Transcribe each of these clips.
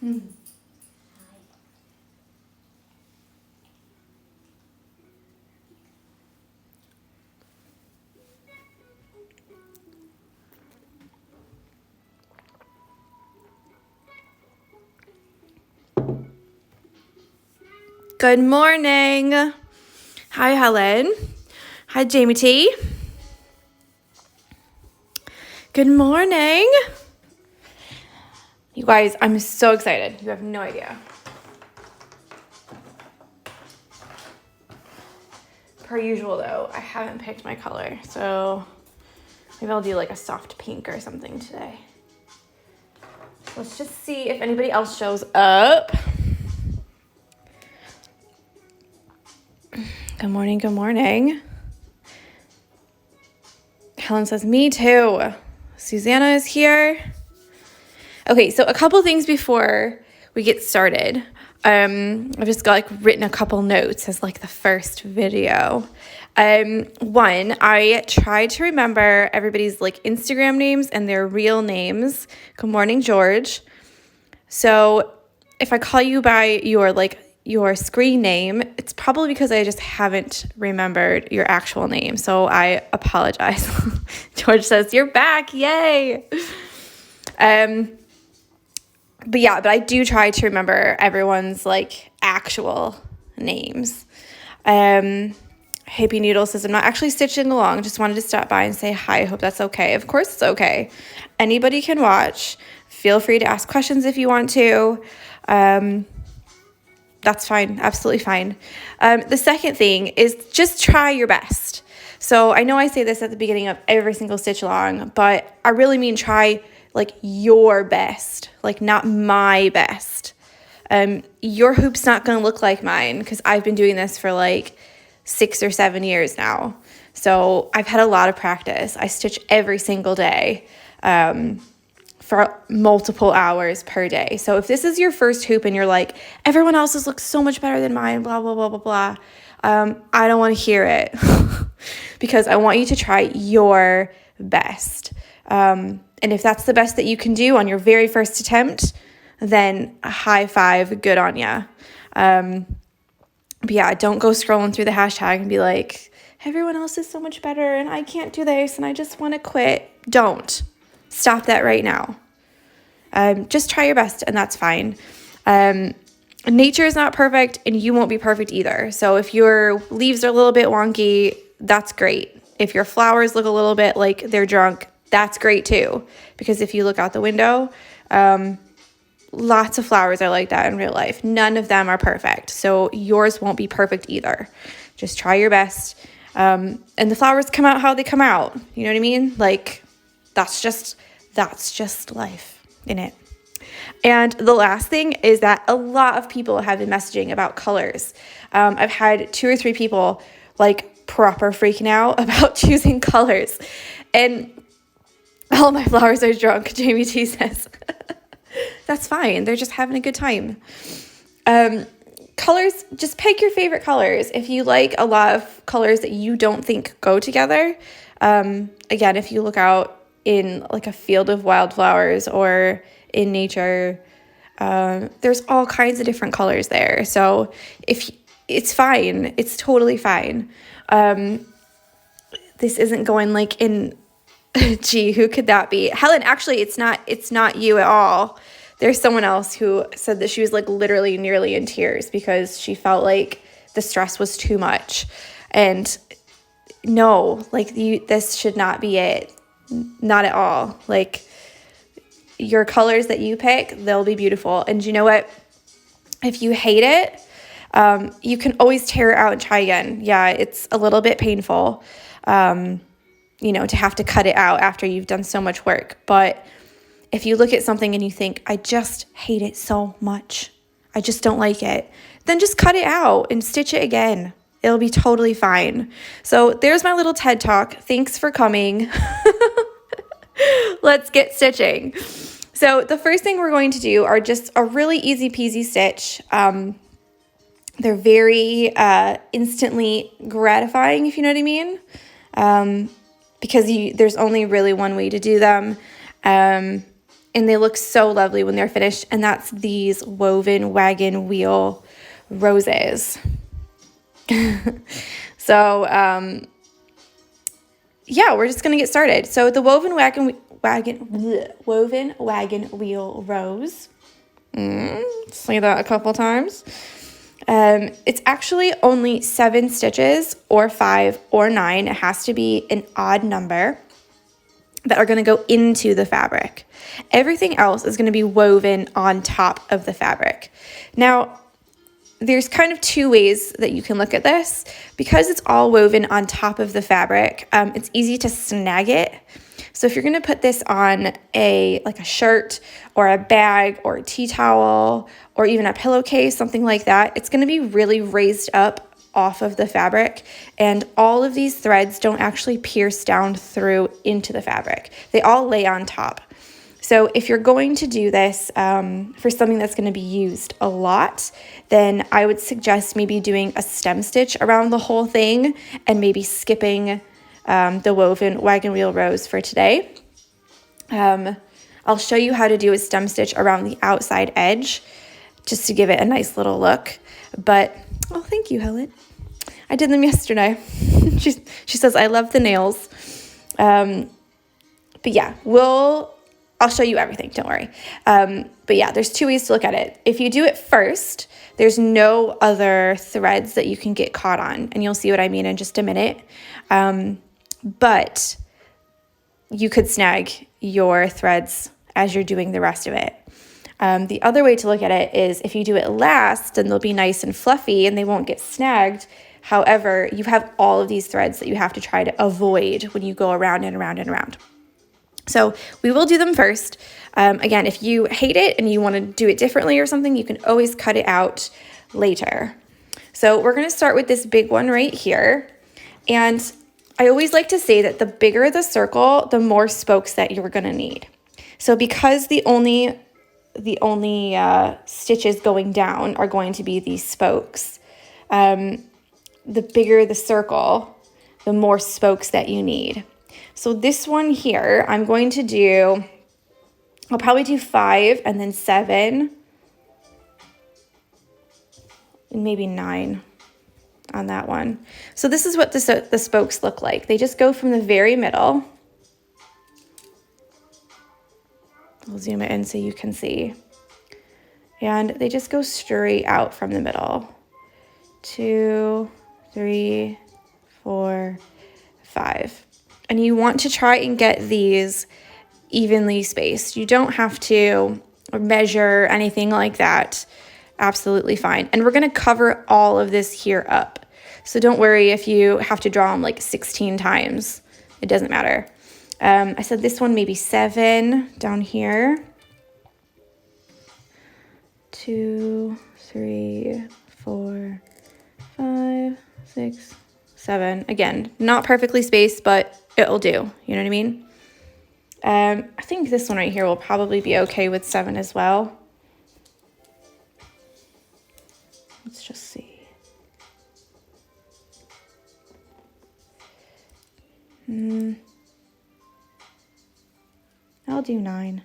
Good morning. Hi, Helen. Hi, Jamie T. Good morning. You guys, I'm so excited. You have no idea. Per usual, though, I haven't picked my color, so maybe I'll do like a soft pink or something today. Let's just see if anybody else shows up. Good morning, good morning. Helen says, me too. Susanna is here. Okay, so a couple things before we get started. I've just got written a couple notes as the first video. One, I tried to remember everybody's Instagram names and their real names. Good morning, George. So if I call you by your screen name, it's probably because I just haven't remembered your actual name. So I apologize. George says, you're back. Yay. But I do try to remember everyone's actual names. Hippie Noodle says, I'm not actually stitching along. Just wanted to stop by and say hi. I hope that's okay. Of course it's okay. Anybody can watch. Feel free to ask questions if you want to. That's fine. Absolutely fine. The second thing is just try your best. So I know I say this at the beginning of every single stitch along, but I really mean try your best, not my best. Your hoop's not going to look like mine because I've been doing this for 6 or 7 years now. So I've had a lot of practice. I stitch every single day for multiple hours per day. So if this is your first hoop and you're everyone else's looks so much better than mine, blah, blah, blah, blah, blah, I don't want to hear it because I want you to try your best. And if that's the best that you can do on your very first attempt, then a high five, good on ya. But yeah, don't go scrolling through the hashtag and be everyone else is so much better and I can't do this and I just want to quit. Don't. Stop that right now. Just try your best and that's fine. Nature is not perfect and you won't be perfect either. So if your leaves are a little bit wonky, that's great. If your flowers look a little bit like they're drunk, that's great too. Because if you look out the window, lots of flowers are like that in real life. None of them are perfect. So yours won't be perfect either. Just try your best. And the flowers come out how they come out. You know what I mean? That's just life, innit? And the last thing is that a lot of people have been messaging about colors. I've had 2 or 3 people proper freaking out about choosing colors. And all my flowers are drunk, Jamie T says. That's fine. They're just having a good time. Colors, just pick your favorite colors. If you like a lot of colors that you don't think go together, again, if you look out in a field of wildflowers or in nature, there's all kinds of different colors there. So if it's fine, it's totally fine. This isn't going in, gee, who could that be? Helen, actually, it's not you at all. There's someone else who said that she was literally nearly in tears because she felt the stress was too much. And no, this should not be it. Not at all. Your colors that you pick, they'll be beautiful. And you know what? If you hate it, you can always tear it out and try again. Yeah, it's a little bit painful, to have to cut it out after you've done so much work. But if you look at something and you think, I just hate it so much, I just don't like it, then just cut it out and stitch it again. It'll be totally fine. So there's my little TED Talk. Thanks for coming. Let's get stitching. So the first thing we're going to do are just a really easy peasy stitch. They're very instantly gratifying, if you know what I mean, because there's only really one way to do them. and they look so lovely when they're finished, and that's these woven Wagon-Wheel roses. So, yeah, we're just gonna get started. So the woven Wagon-Wheel rose, say that a couple times. It's actually only 7 stitches, or 5 or 9. It has to be an odd number that are going to go into the fabric. Everything else is going to be woven on top of the fabric. Now, there's kind of 2 ways that you can look at this. Because it's all woven on top of the fabric, it's easy to snag it. So if you're going to put this on like a shirt or a bag or a tea towel or even a pillowcase, something like that, it's going to be really raised up off of the fabric, and all of these threads don't actually pierce down through into the fabric. They all lay on top. So if you're going to do this for something that's going to be used a lot, then I would suggest maybe doing a stem stitch around the whole thing and maybe skipping the woven Wagon-Wheel rose for today. I'll show you how to do a stem stitch around the outside edge just to give it a nice little look. But, oh, thank you, Helen. I did them yesterday. She says, I love the nails. But yeah, I'll show you everything, don't worry. But yeah, there's 2 ways to look at it. If you do it first, there's no other threads that you can get caught on, and you'll see what I mean in just a minute. But you could snag your threads as you're doing the rest of it. The other way to look at it is if you do it last, then they'll be nice and fluffy and they won't get snagged. However, you have all of these threads that you have to try to avoid when you go around and around and around. So we will do them first. Again, if you hate it and you want to do it differently or something, you can always cut it out later. So we're going to start with this big one right here. And I always like to say that the bigger the circle, the more spokes that you're going to need. So because the only stitches going down are going to be these spokes, the bigger the circle, the more spokes that you need. So this one here, I'll probably do 5 and then 7 and maybe 9 on that one. So this is what the spokes look like. They just go from the very middle. I'll zoom it in so you can see. And they just go straight out from the middle. 2, 3, 4, 5. And you want to try and get these evenly spaced. You don't have to measure anything like that. Absolutely fine. And we're going to cover all of this here up. So don't worry if you have to draw them like 16 times. It doesn't matter. I said this one maybe 7 down here. 2, 3, 4, 5, 6, 7. Again, not perfectly spaced, but it'll do. You know what I mean? I think this one right here will probably be okay with 7 as well. Let's just see. I'll do 9.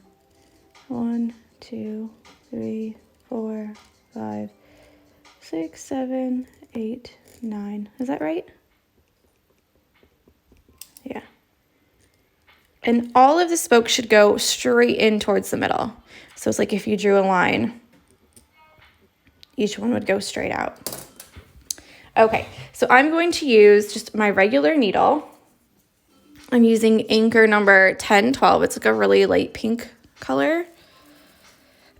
1, 2, 3, 4, 5, 6, 7, 8, 9. Is that right? Yeah. And all of the spokes should go straight in towards the middle. So it's like if you drew a line, each one would go straight out. Okay, so I'm going to use just my regular needle. I'm using anchor number 1012. It's like a really light pink color.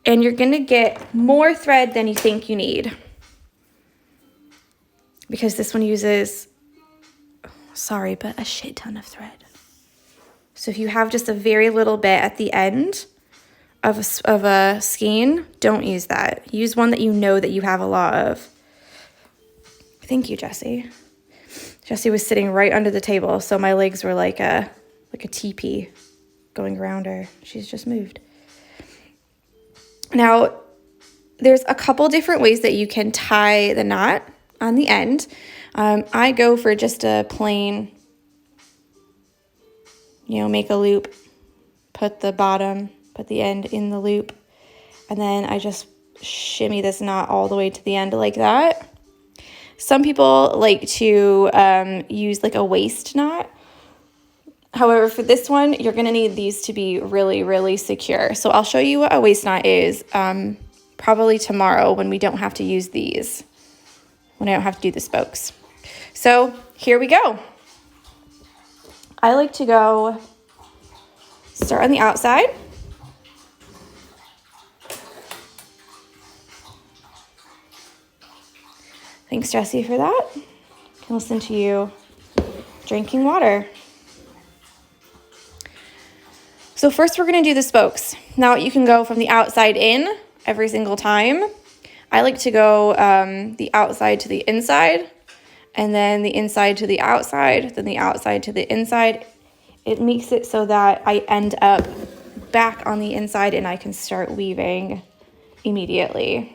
And you're going to get more thread than you think you need, because this one uses, sorry, but a shit ton of thread. So if you have just a very little bit at the end of a skein, don't use that. Use one that you know that you have a lot of. Thank you, Jessie. Jessie was sitting right under the table, so my legs were like a teepee going around her. She's just moved. Now, there's a couple different ways that you can tie the knot on the end. I go for just a plain, make a loop, put the bottom put the end in the loop, and then I just shimmy this knot all the way to the end like that. Some people like to use like a waist knot. However, for this one, you're going to need these to be really, really secure. So I'll show you what a waist knot is probably tomorrow when we don't have to use these, when I don't have to do the spokes. So here we go. I like to go start on the outside. Thanks, Jessie, for that. I can listen to you drinking water. So first we're going to do the spokes. Now you can go from the outside in every single time. I like to go the outside to the inside, and then the inside to the outside, then the outside to the inside. It makes it so that I end up back on the inside and I can start weaving immediately.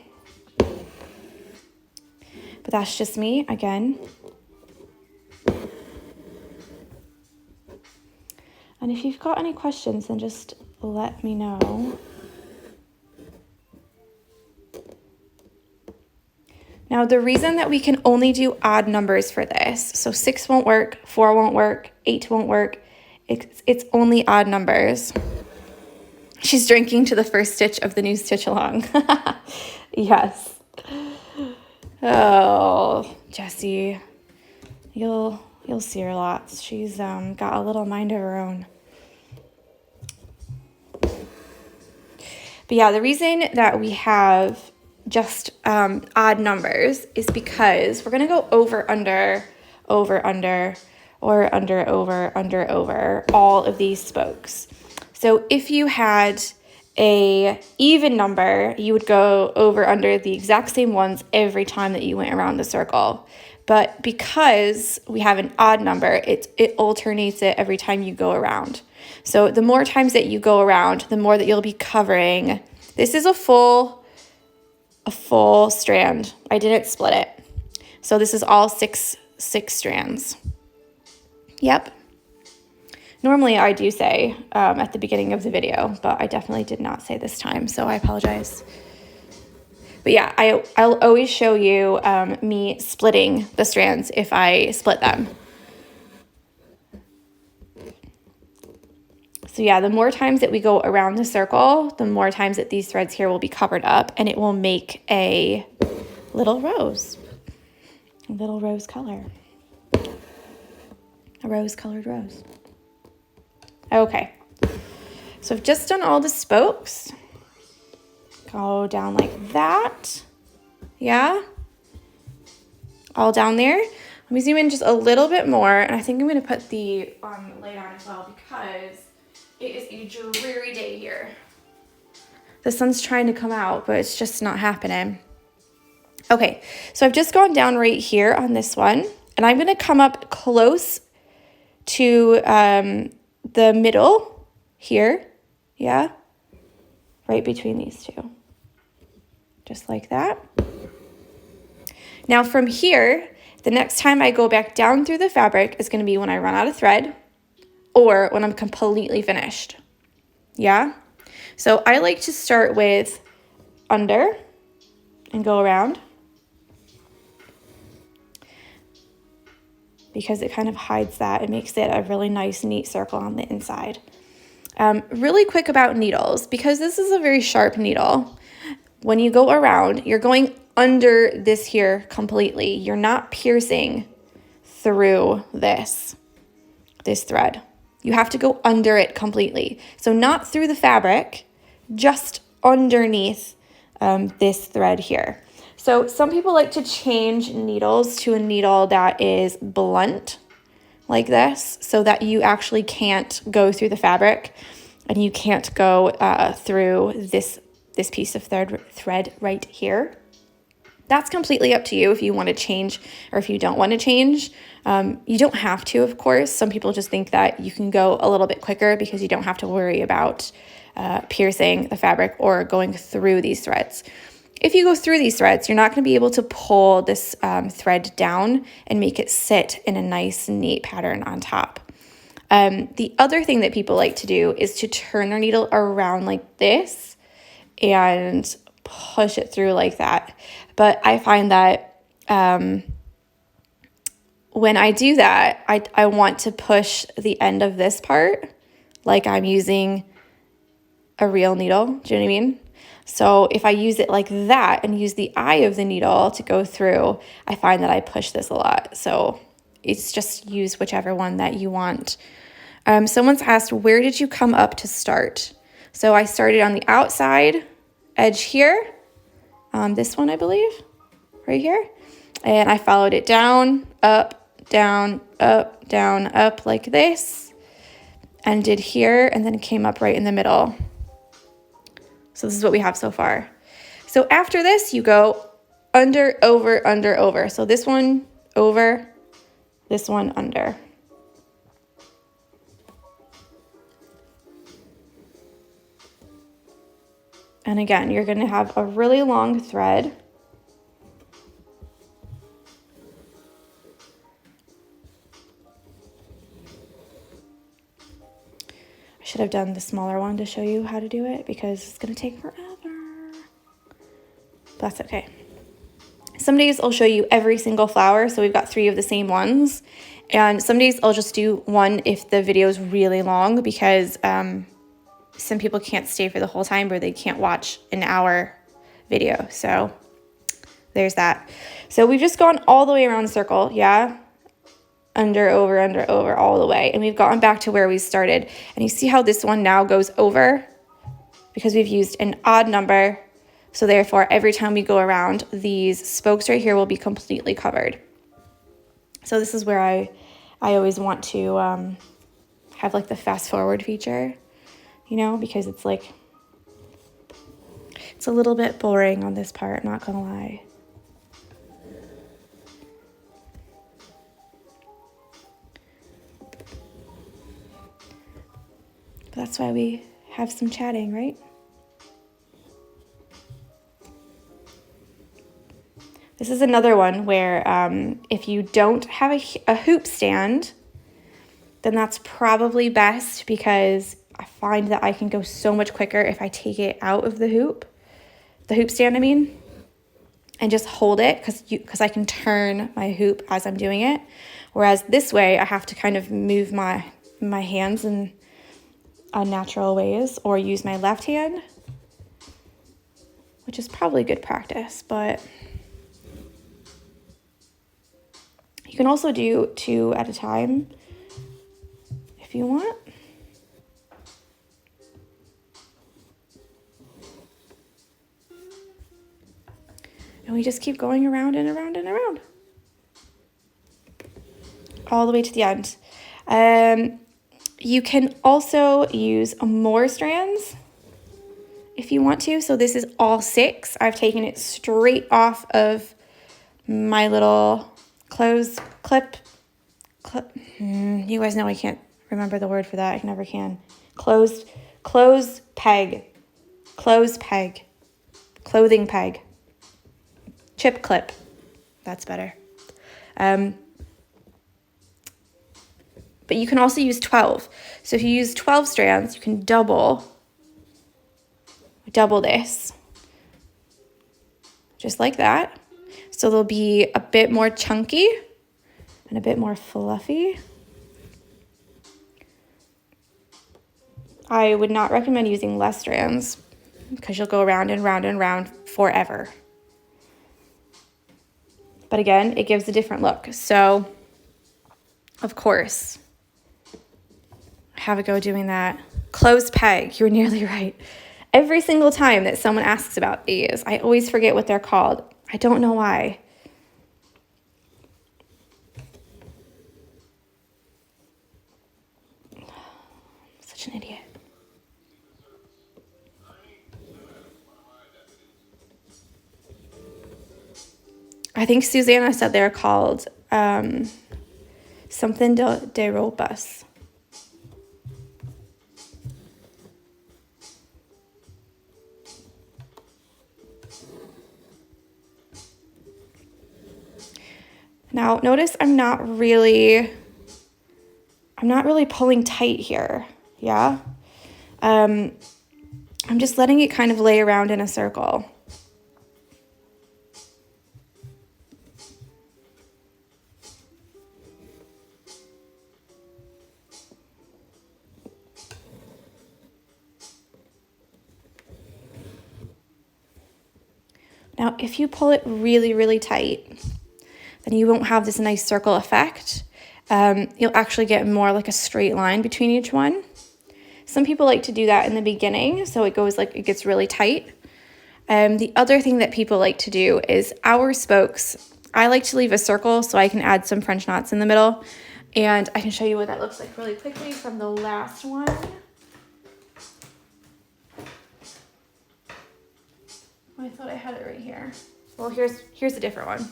But that's just me, again. And if you've got any questions, then just let me know. Now, the reason that we can only do odd numbers for this, so 6 won't work, 4 won't work, 8 won't work, it's only odd numbers. She's drinking to the first stitch of the new Stitchalong. Yes. Oh, Jessie, you'll see her lots. She's got a little mind of her own. But yeah, the reason that we have just odd numbers is because we're going to go over, under, over, under, or under, over, all of these spokes. So if you had a even number, you would go over, under the exact same ones every time that you went around the circle. But because we have an odd number, it alternates it every time you go around. So the more times that you go around, the more that you'll be covering. This is a full strand. I didn't split it. So this is all six strands. Yep. Normally I do say at the beginning of the video, but I definitely did not say this time, so I apologize. But yeah, I'll always show you me splitting the strands if I split them. So yeah, the more times that we go around the circle, the more times that these threads here will be covered up, and it will make a little rose. A little rose color. A rose-colored rose. Okay. So I've just done all the spokes. Go down like that. Yeah. All down there. Let me zoom in just a little bit more, and I think I'm going to put the light on as well because it is a dreary day here. The sun's trying to come out, but it's just not happening. Okay, so I've just gone down right here on this one, and I'm going to come up close to the middle here. Yeah, right between these two. Just like that. Now from here, the next time I go back down through the fabric is going to be when I run out of thread or when I'm completely finished. Yeah? So I like to start with under and go around because it kind of hides that. It makes it a really nice, neat circle on the inside. Really quick about needles, because this is a very sharp needle. When you go around, you're going under this here completely. You're not piercing through this thread. You have to go under it completely. So not through the fabric, just underneath this thread here. So some people like to change needles to a needle that is blunt like this so that you actually can't go through the fabric and you can't go through this piece of thread right here. That's completely up to you if you want to change or if you don't want to change. You don't have to, of course. Some people just think that you can go a little bit quicker because you don't have to worry about piercing the fabric or going through these threads. If you go through these threads, you're not going to be able to pull this thread down and make it sit in a nice, neat pattern on top. The other thing that people like to do is to turn their needle around like this and push it through like that. But I find that when I do that, I want to push the end of this part like I'm using a real needle. Do you know what I mean? So if I use it like that and use the eye of the needle to go through, I find that I push this a lot. So it's just use whichever one that you want. Someone's asked, where did you come up to start? So I started on the outside edge here, this one I believe, right here. And I followed it down, up, down, up, down, up like this. And did here, and then came up right in the middle. So this is what we have so far. So after this, you go under, over, under, over. So this one over, this one under. And again, you're going to have a really long thread. I should have done the smaller one to show you how to do it because it's going to take forever. But that's okay. Some days I'll show you every single flower. So we've got 3 of the same ones. And some days I'll just do one if the video is really long because some people can't stay for the whole time or they can't watch an hour video. So there's that. So we've just gone all the way around the circle. Yeah. Under, over, all the way. And we've gotten back to where we started. And you see how this one now goes over? Because we've used an odd number. So therefore, every time we go around, these spokes right here will be completely covered. So this is where I always want to have like the fast forward feature, you know, because it's like, it's a little bit boring on this part, not gonna lie. But that's why we have some chatting, right? This is another one where if you don't have a hoop stand, then that's probably best because I find that I can go so much quicker if I take it out of the hoop stand, I mean, and just hold it because I can turn my hoop as I'm doing it. Whereas this way, I have to kind of move my hands in unnatural ways or use my left hand, which is probably good practice, but you can also do 2 at a time if you want. And we just keep going around and around and around all the way to the end. You can also use more strands if you want to. So this is all 6. I've taken it straight off of my little clothes clip. You guys know I can't remember the word for that. I never can. Clothes peg, clothing peg, chip clip. That's better. But you can also use 12. So if you use 12 strands, you can double this, just like that. So they'll be a bit more chunky and a bit more fluffy. I would not recommend using less strands because you'll go around and round and round forever. But again, it gives a different look. So, of course, have a go doing that. Closed peg, you were nearly right. Every single time that someone asks about these, I always forget what they're called. I don't know why. I'm such an idiot. I think Susanna said they're called something de robus. Now, notice I'm I'm not really pulling tight here, yeah? I'm just letting it kind of lay around in a circle. Now, if you pull it really, really tight, then you won't have this nice circle effect. You'll actually get more like a straight line between each one. Some people like to do that in the beginning, so it goes like it gets really tight. The other thing that people like to do is our spokes. I like to leave a circle so I can add some French knots in the middle, and I can show you what that looks like really quickly from the last one. I thought I had it right here. Well, here's a different one.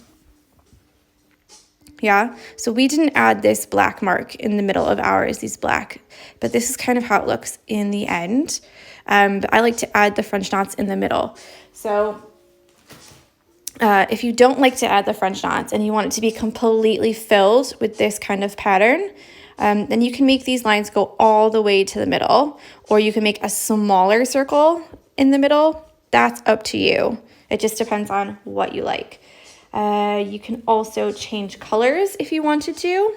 Yeah, so we didn't add this black mark in the middle of ours, these black, but this is kind of how it looks in the end. But I like to add the French knots in the middle. So if you don't like to add the French knots and you want it to be completely filled with this kind of pattern, then you can make these lines go all the way to the middle, or you can make a smaller circle in the middle. That's up to you. It just depends on what you like. You can also change colors if you wanted to.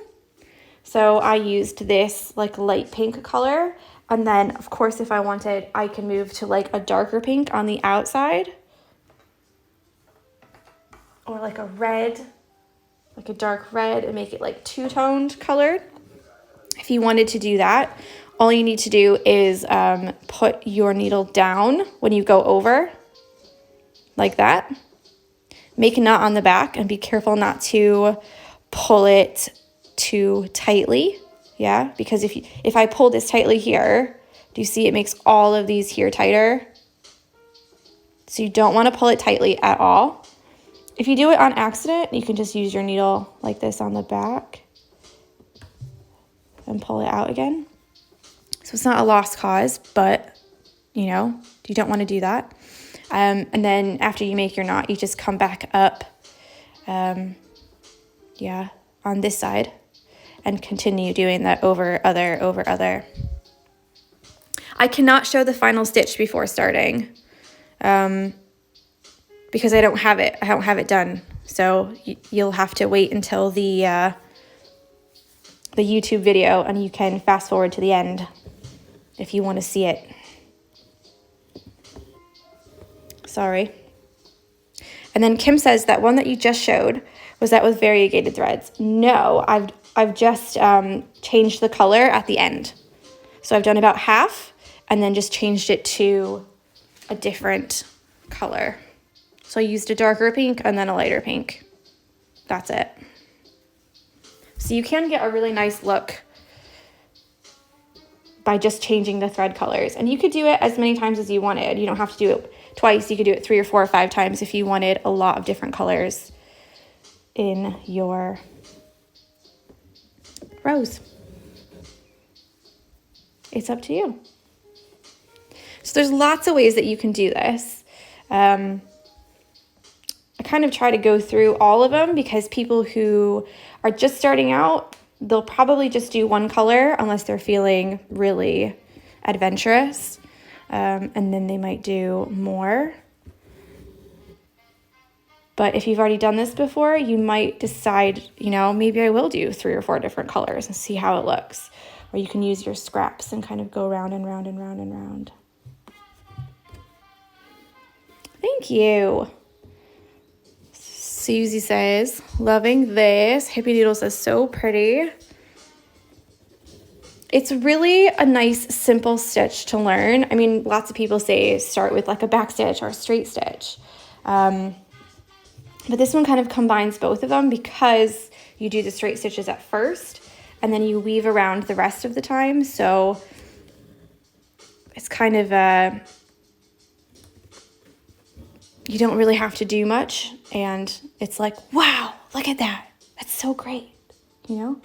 So I used this like light pink color. And then of course, if I wanted, I can move to like a darker pink on the outside. Or like a red, like a dark red, and make it like two-toned colored. If you wanted to do that, all you need to do is put your needle down when you go over, like that. Make a knot on the back and be careful not to pull it too tightly, yeah? Because if I pull this tightly here, do you see it makes all of these here tighter? So you don't want to pull it tightly at all. If you do it on accident, you can just use your needle like this on the back and pull it out again. So it's not a lost cause, but you know, you don't want to do that. And then after you make your knot, you just come back up, yeah, on this side and continue doing that over other. I cannot show the final stitch before starting, because I don't have it done. So you'll have to wait until the YouTube video, and you can fast forward to the end if you want to see it. Sorry. And then Kim says that one that you just showed, was that with variegated threads? No, I've just changed the color at the end. So I've done about half and then just changed it to a different color. So I used a darker pink and then a lighter pink. That's it. So you can get a really nice look by just changing the thread colors. And you could do it as many times as you wanted. You don't have to do it twice. You could do it 3 or 4 or 5 times if you wanted a lot of different colors in your rows. It's up to you. So there's lots of ways that you can do this. I kind of try to go through all of them because people who are just starting out, they'll probably just do one color unless they're feeling really adventurous. And then they might do more. But if you've already done this before, you might decide, you know, maybe I will do 3 or 4 different colors and see how it looks. Or you can use your scraps and kind of go round and round and round and round. Thank you. Susie says, loving this. Hippie Doodle says, so pretty. It's really a nice, simple stitch to learn. I mean, lots of people say start with like a back stitch or a straight stitch. But this one kind of combines both of them because you do the straight stitches at first and then you weave around the rest of the time. So it's kind of you don't really have to do much. And it's like, wow, look at that. That's so great, you know?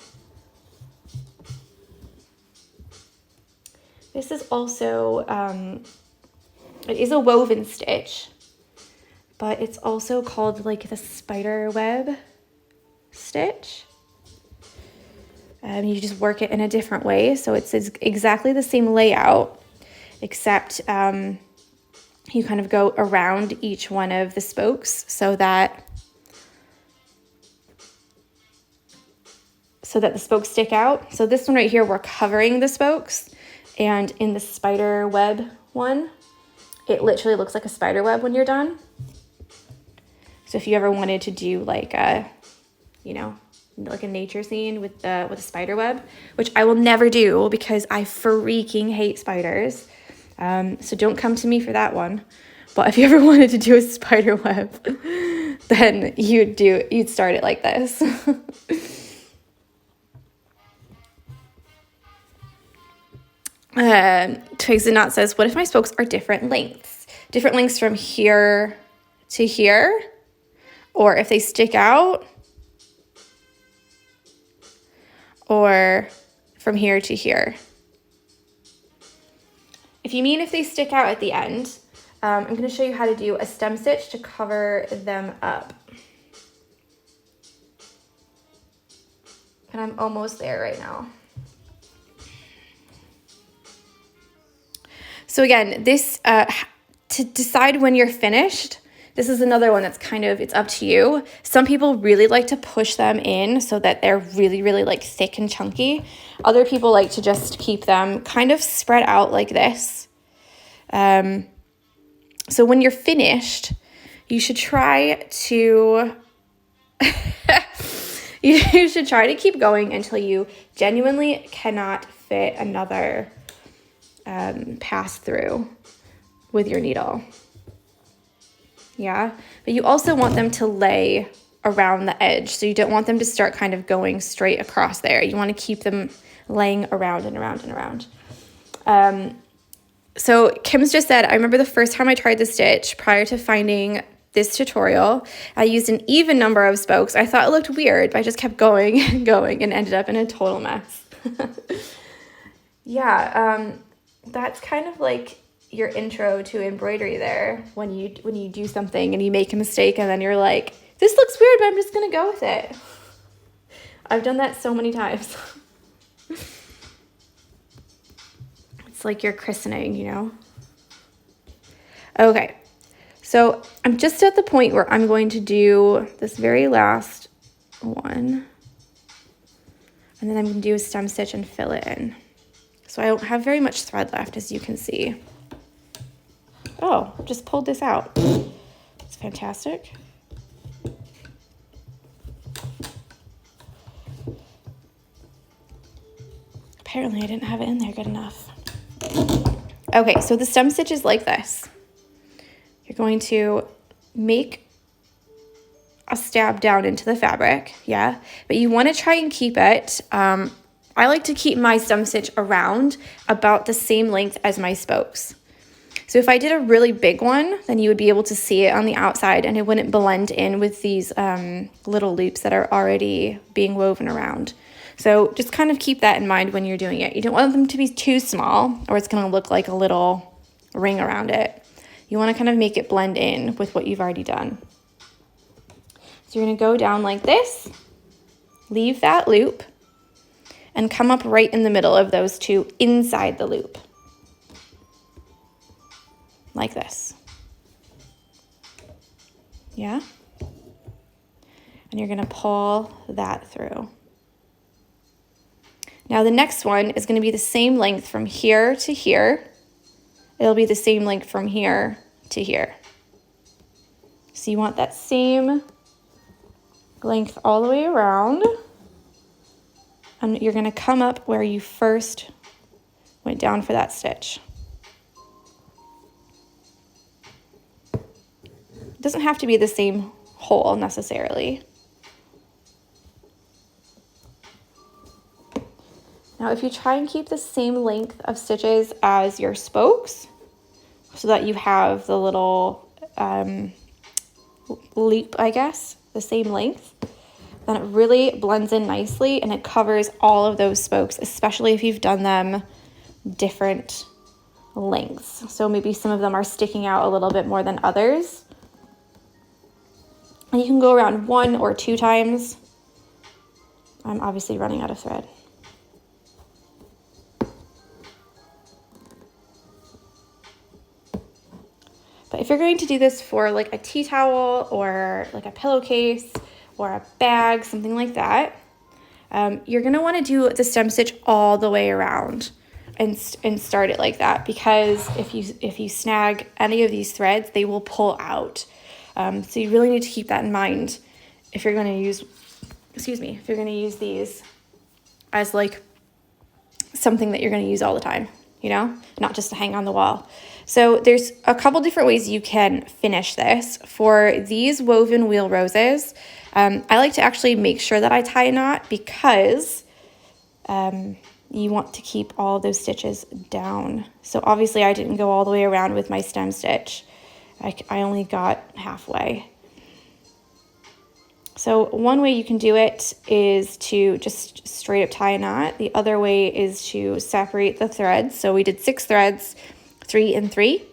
This is also, it is a woven stitch, but it's also called like the spider web stitch. You just work it in a different way. So it's exactly the same layout, except you kind of go around each one of the spokes so that the spokes stick out. So this one right here, we're covering the spokes, and in the spider web one, it literally looks like a spider web when you're done. So if you ever wanted to do like a, like a nature scene with a spider web, which I will never do because I freaking hate spiders. So don't come to me for that one. But if you ever wanted to do a spider web, then you'd start it like this. Twigs and Knot says, what if my spokes are different lengths? Different lengths from here to here? Or if they stick out? Or from here to here? If you mean if they stick out at the end, I'm going to show you how to do a stem stitch to cover them up. And I'm almost there right now. So again, this, to decide when you're finished, this is another one that's it's up to you. Some people really like to push them in so that they're really, really like thick and chunky. Other people like to just keep them kind of spread out like this. So when you're finished, you should try to, you should try to keep going until you genuinely cannot fit another pass through with your needle. Yeah, but you also want them to lay around the edge. So you don't want them to start kind of going straight across there. You want to keep them laying around and around and around. So Kim's just said, I remember the first time I tried the stitch prior to finding this tutorial, I used an even number of spokes. I thought it looked weird, but I just kept going and going and ended up in a total mess. Yeah, that's kind of like your intro to embroidery there, when you do something and you make a mistake and then you're like, this looks weird, but I'm just gonna go with it. I've done that so many times. It's like your christening, Okay, so I'm just at the point where I'm going to do this very last one, and then I'm gonna do a stem stitch and fill it in. So I don't have very much thread left, as you can see. Oh, just pulled this out. It's fantastic. Apparently I didn't have it in there good enough. Okay, so the stem stitch is like this. You're going to make a stab down into the fabric, yeah, but you want to try and keep it, I like to keep my stem stitch around about the same length as my spokes. So if I did a really big one, then you would be able to see it on the outside and it wouldn't blend in with these little loops that are already being woven around. So just kind of keep that in mind when you're doing it. You don't want them to be too small or it's going to look like a little ring around it. You want to kind of make it blend in with what you've already done. So you're going to go down like this, leave that loop, and come up right in the middle of those two inside the loop. Like this. Yeah? And you're going to pull that through. Now the next one is going to be the same length from here to here. It'll be the same length from here to here. So you want that same length all the way around. And you're going to come up where you first went down for that stitch. It doesn't have to be the same hole necessarily. Now if you try and keep the same length of stitches as your spokes, so that you have the little loop, I guess, the same length, then it really blends in nicely and it covers all of those spokes, especially if you've done them different lengths. So maybe some of them are sticking out a little bit more than others. And you can go around 1 or 2 times. I'm obviously running out of thread. if you're going to do this for like a tea towel or like a pillowcase or a bag, something like that, you're going to want to do the stem stitch all the way around and start it like that, because if you snag any of these threads, they will pull out. So you really need to keep that in mind if you're going to use, if you're going to use these as like something that you're going to use all the time, you know, not just to hang on the wall. So there's a couple different ways you can finish this. For these Wagon-Wheel roses, I like to actually make sure that I tie a knot, because you want to keep all those stitches down. So obviously I didn't go all the way around with my stem stitch. I only got halfway. So one way you can do it is to just straight up tie a knot. The other way is to separate the threads. So we did 6 threads, 3 and 3.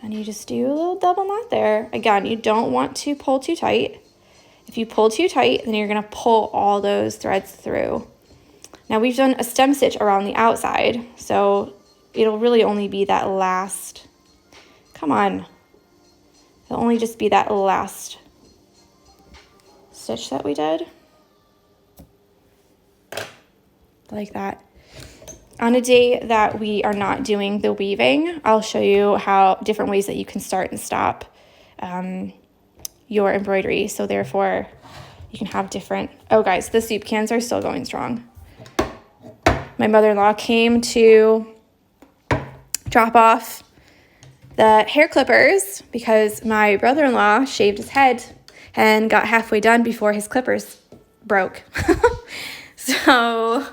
And you just do a little double knot there. Again, you don't want to pull too tight. If you pull too tight, then you're going to pull all those threads through. Now we've done a stem stitch around the outside, so it'll really only be that last, come on. It'll only just be that last stitch that we did. Like that. On a day that we are not doing the weaving, I'll show you how different ways that you can start and stop your embroidery. So therefore you can have different, oh guys, the soup cans are still going strong. My mother-in-law came to drop off the hair clippers because my brother-in-law shaved his head and got halfway done before his clippers broke. So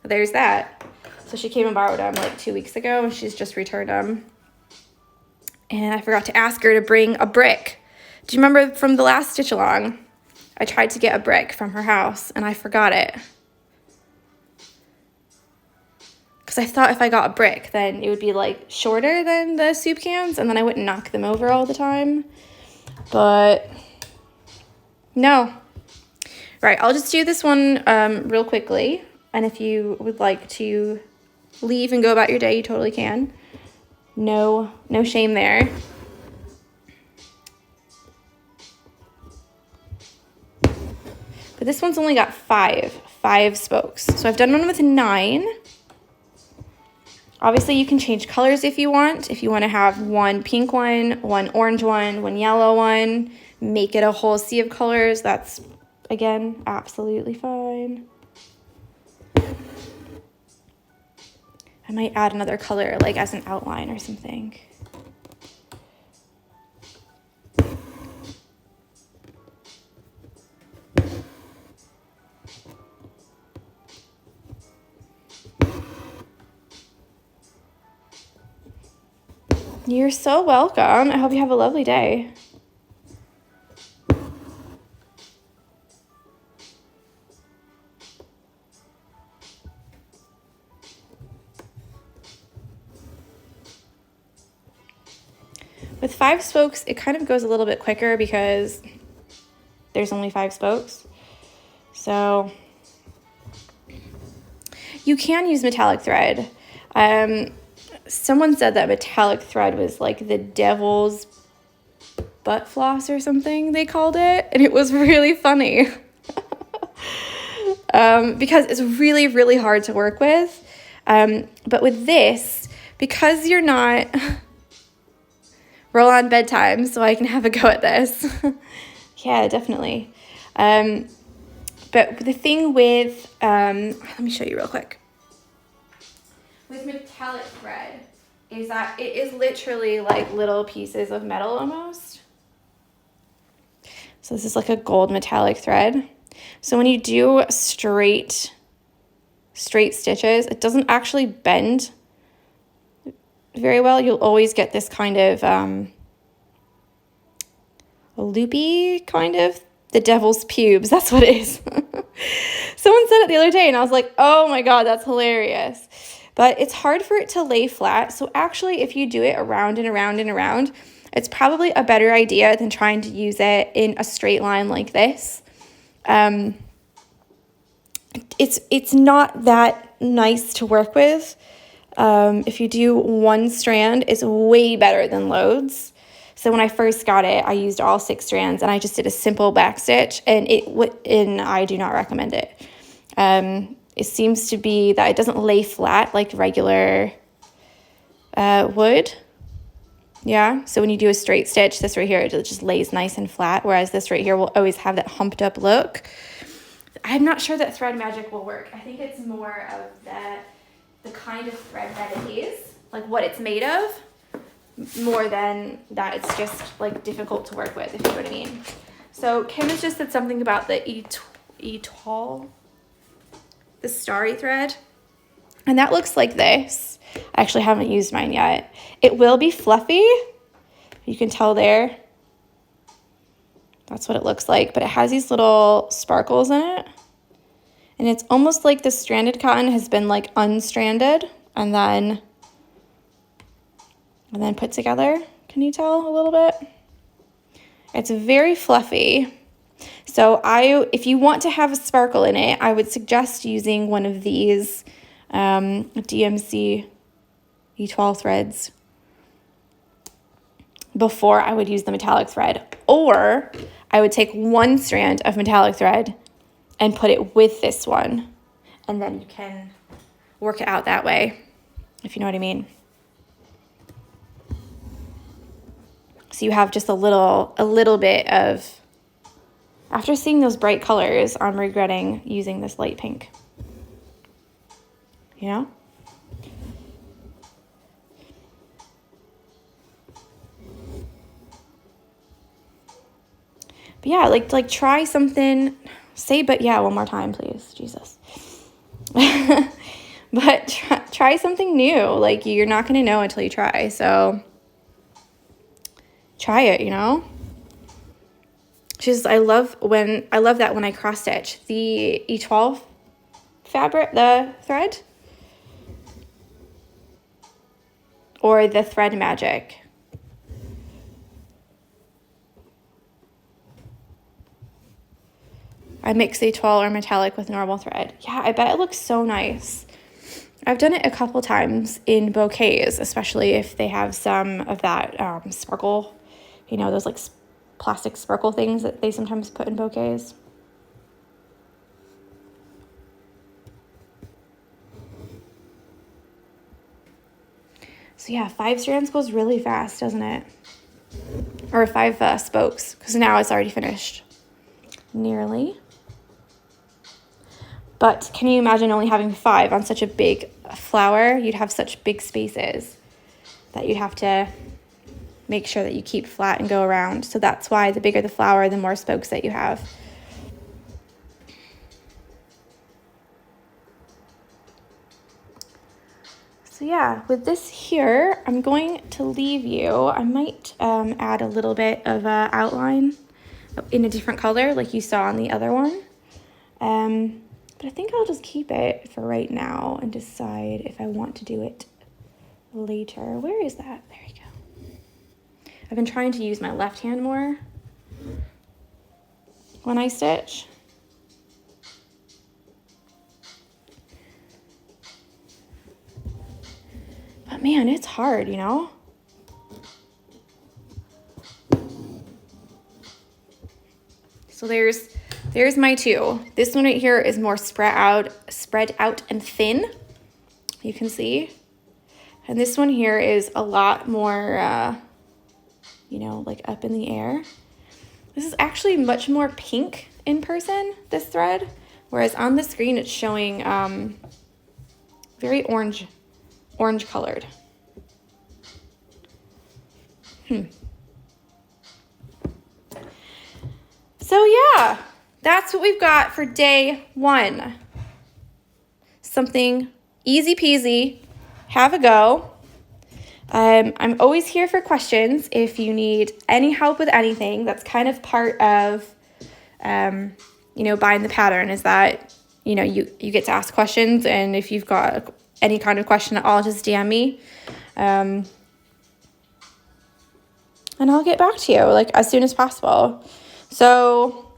there's that. So she came and borrowed them like 2 weeks ago, and she's just returned them. And I forgot to ask her to bring a brick. Do you remember from the last stitch along? I tried to get a brick from her house and I forgot it. Because I thought if I got a brick, then it would be like shorter than the soup cans and then I wouldn't knock them over all the time. But no. Right, I'll just do this one real quickly. And if you would like to leave and go about your day, you totally can. No shame there. But this one's only got five spokes. So I've done one with 9. Obviously you can change colors if you want. If you want to have one pink one, one orange one yellow one, make it a whole sea of colors, that's, again, absolutely fine. I might add another color, like as an outline or something. You're so welcome. I hope you have a lovely day. With 5 spokes, it kind of goes a little bit quicker because there's only 5 spokes. So you can use metallic thread. Someone said that metallic thread was like the devil's butt floss or something, they called it. And it was really funny. Because it's really, really hard to work with. But with this, because you're not... Roll on bedtime so I can have a go at this. Yeah, definitely. But the thing with... let me show you real quick. With metallic thread is that it is literally like little pieces of metal almost. So this is like a gold metallic thread. So when you do straight stitches, it doesn't actually bend very well. You'll always get this kind of a loopy kind of, the devil's pubes, that's what it is. Someone said it the other day and I was like, oh my God, that's hilarious. But it's hard for it to lay flat. So actually, if you do it around and around and around, it's probably a better idea than trying to use it in a straight line like this. It's not that nice to work with. if you do one strand, it's way better than loads. So when I first got it, I used all 6 strands and I just did a simple back stitch, and I do not recommend it. It seems to be that it doesn't lay flat like regular would. Yeah, so when you do a straight stitch, this right here, it just lays nice and flat, whereas this right here will always have that humped up look. I'm not sure that thread magic will work. I think it's more of the kind of thread that it is, like what it's made of, more than that it's just like difficult to work with, if you know what I mean. So Kim has just said something about the Etoile, the starry thread, and that looks like this. I actually haven't used mine yet. It will be fluffy. You can tell there. That's what it looks like, but it has these little sparkles in it. And it's almost like the stranded cotton has been like unstranded and then put together. Can you tell a little bit? It's very fluffy. So if you want to have a sparkle in it, I would suggest using one of these DMC Etoile threads before I would use the metallic thread. Or I would take one strand of metallic thread and put it with this one. And then you can work it out that way, if you know what I mean. So you have just a little bit of, after seeing those bright colors, I'm regretting using this light pink. You know? But yeah, like try something, say but yeah one more time, please, Jesus. But try something new. Like, you're not going to know until you try, so try it, you know? I love that when I cross stitch the Etoile fabric, the thread, or the thread magic. I mix the Etoile or metallic with normal thread. Yeah, I bet it looks so nice. I've done it a couple times in bouquets, especially if they have some of that sparkle, you know, those like plastic sparkle things that they sometimes put in bouquets. So yeah, 5 strands goes really fast, doesn't it? Or 5 spokes, because now it's already finished. Nearly. But can you imagine only having 5 on such a big flower? You'd have such big spaces that you'd have to make sure that you keep flat and go around. So that's why the bigger the flower, the more spokes that you have. So yeah, with this here, I'm going to leave you. I might add a little bit of outline in a different color like you saw on the other one. But I think I'll just keep it for right now and decide if I want to do it later. Where is that? There you go. I've been trying to use my left hand more when I stitch. But man, it's hard, you know? So there's my 2. This one right here is more spread out and thin, you can see. And this one here is a lot more, you know, like up in the air. This is actually much more pink in person, this thread, whereas on the screen it's showing very orange colored. So yeah, that's what we've got for day 1. Something easy peasy, have a go. I'm always here for questions if you need any help with anything. That's kind of part of, you know, buying the pattern, is that, you know, you get to ask questions, and if you've got any kind of question at all, just DM me. And I'll get back to you like as soon as possible. So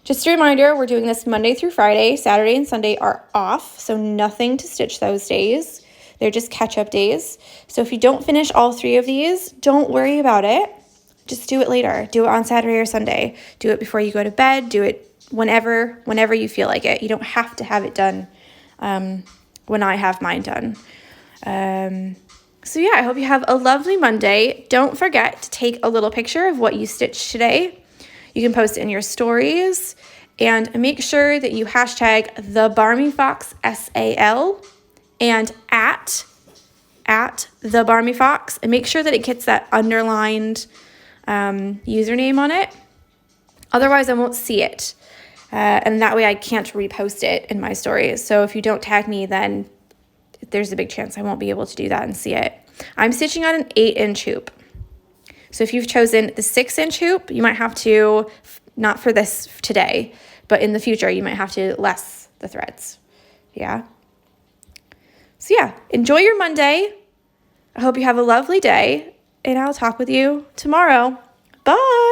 just a reminder, we're doing this Monday through Friday. Saturday and Sunday are off, so nothing to stitch those days. They're just catch-up days. So if you don't finish all 3 of these, don't worry about it. Just do it later. Do it on Saturday or Sunday. Do it before you go to bed. Do it whenever you feel like it. You don't have to have it done when I have mine done. So yeah, I hope you have a lovely Monday. Don't forget to take a little picture of what you stitched today. You can post it in your stories, and make sure that you hashtag the Barmy Fox SAL and at the Barmy Fox, and make sure that it gets that underlined username on it. Otherwise, I won't see it. And that way I can't repost it in my stories. So if you don't tag me, then there's a big chance I won't be able to do that and see it. I'm stitching on an 8-inch hoop. So if you've chosen the 6-inch hoop, you might have to, not for this today, but in the future, you might have to less the threads. Yeah. So yeah, enjoy your Monday. I hope you have a lovely day, and I'll talk with you tomorrow. Bye.